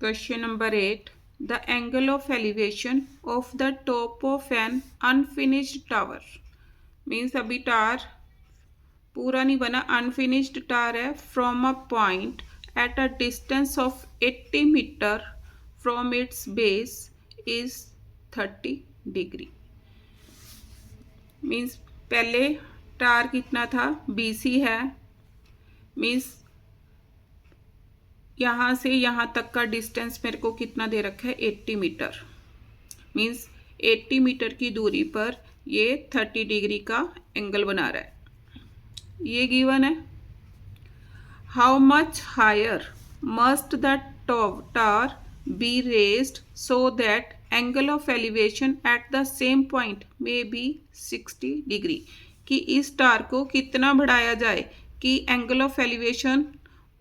Question number 8. The angle of elevation of the top of an unfinished tower. Means अभी टार पूरा नहीं बना, unfinished tower है. From a point at a distance of 80 metre from its base is 30 degree. Means पहले tower कितना था, BC है. Means यहाँ से यहाँ तक का डिस्टेंस मेरे को कितना दे रखा है, 80 मीटर. मीन्स 80 मीटर की दूरी पर ये 30 डिग्री का एंगल बना रहा है. ये गिवन है. How much higher must the tower be raised so that angle of elevation at the same point may be 60 degree. कि इस टार को कितना बढ़ाया जाए कि angle of elevation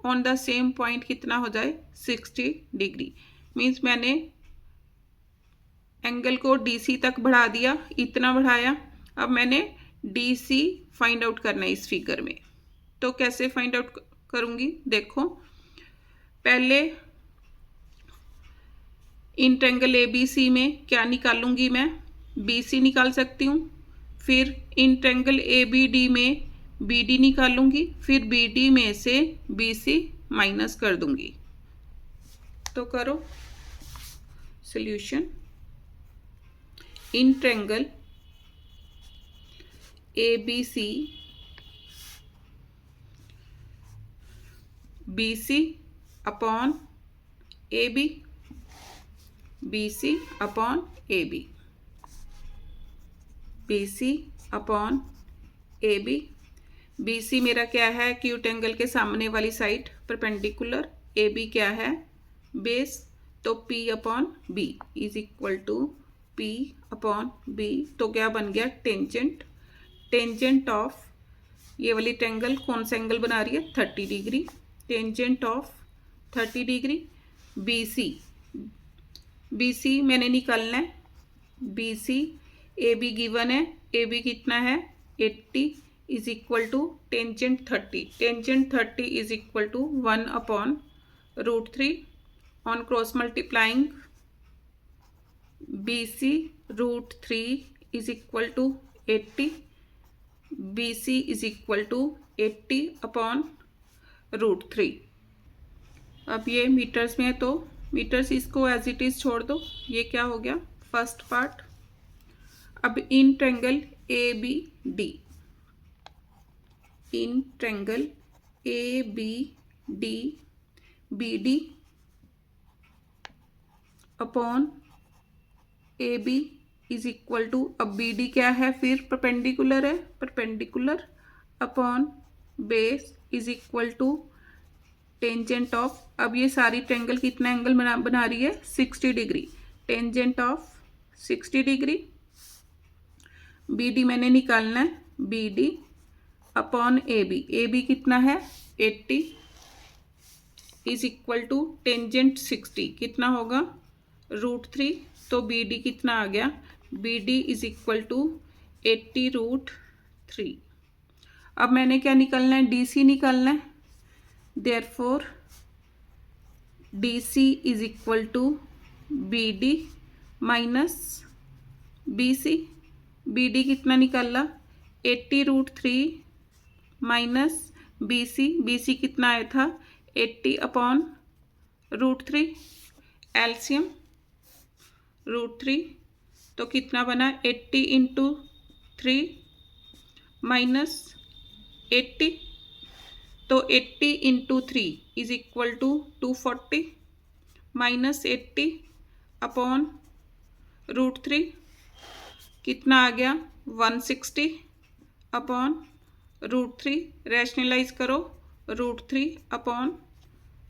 on the same point कितना हो जाए, 60 डिग्री. मीन्स मैंने एंगल को DC तक बढ़ा दिया, इतना बढ़ाया. अब मैंने DC फाइंड आउट करना है इस फिगर में. तो कैसे फाइंड आउट करूंगी, देखो. पहले इंट्रेंगल ABC में क्या निकालूंगी मैं, BC निकाल सकती हूँ. फिर इंट्रेंगल ABD में BD निकालूंगी. फिर BD में से BC माइनस कर दूंगी. तो करो solution. In triangle ABC BC upon AB, BC upon AB, BC upon AB. BC मेरा क्या है, एक्यूट एंगल के सामने वाली साइड परपेंडिकुलर. AB क्या है, बेस. तो P upon B is equal to P upon B. तो क्या बन गया, टेंजेंट. टेंजेंट ऑफ ये वाली ट्रायंगल कौन सा एंगल बना रही है, 30 degree. Tangent of 30 degree. BC मैंने निकालना है. BC AB गिवन है. AB कितना है, 80 is equal to tangent 30. Tangent 30 is equal to 1 upon √3 on cross multiplying BC √3 is equal to 80. BC is equal to 80 upon √3. अब ये मीटर्स में है तो मीटर्स इसको एज इट इज छोड़ दो. ये क्या हो गया, फर्स्ट पार्ट. अब in triangle ABD, in triangle ABD BD upon AB is equal to, अब BD क्या है, फिर परपेंडिकुलर है, perpendicular upon base is equal to tangent of. अब ये सारी ट्रायंगल कितना एंगल बना रही है, 60 degree. Tangent of 60 degree. BD मैंने निकालना है, BD अपॉन AB. AB कितना है, 80 इज इक्वल टू टेंजेंट 60 कितना होगा, √3. तो BD कितना आ गया, BD इज इक्वल टू 80 √3. अब मैंने क्या निकालना है, DC निकालना है. Therefore DC is equal to BD minus BC. BD कितना निकाला, 80 √3 माइनस BC. BC कितना आया था, 80 अपॉन √3. एलसीएम √3. तो कितना बना, 80 इंटू 3 माइनस 80. तो 80 into 3 is equal to 240 minus 80 upon √3 कितना आ गया, 160 अपॉन √3. रैशनलाइज करो, √3 अपॉन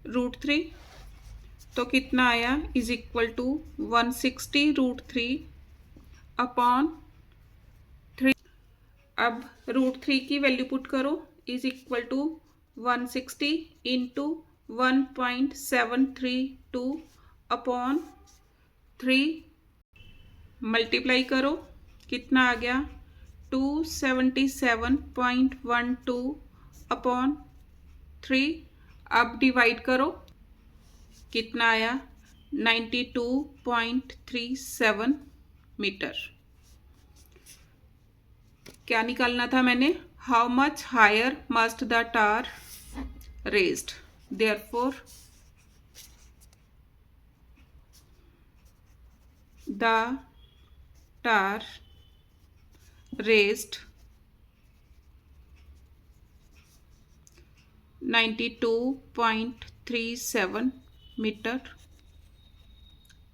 √3. तो कितना आया, इज इक्वल टू 160 √3 अपॉन 3. अब √3 की वैल्यू पुट करो, is equal to 160 into 1.732 upon 3. Multiply करो, कितना आ गया, 277.12 अपॉन 3. अब डिवाइड करो, कितना आया, 92.37 मीटर। क्या निकालना था मैंने? How much higher must the tower raised, therefore the tower raised 92.37 metre.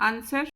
Answer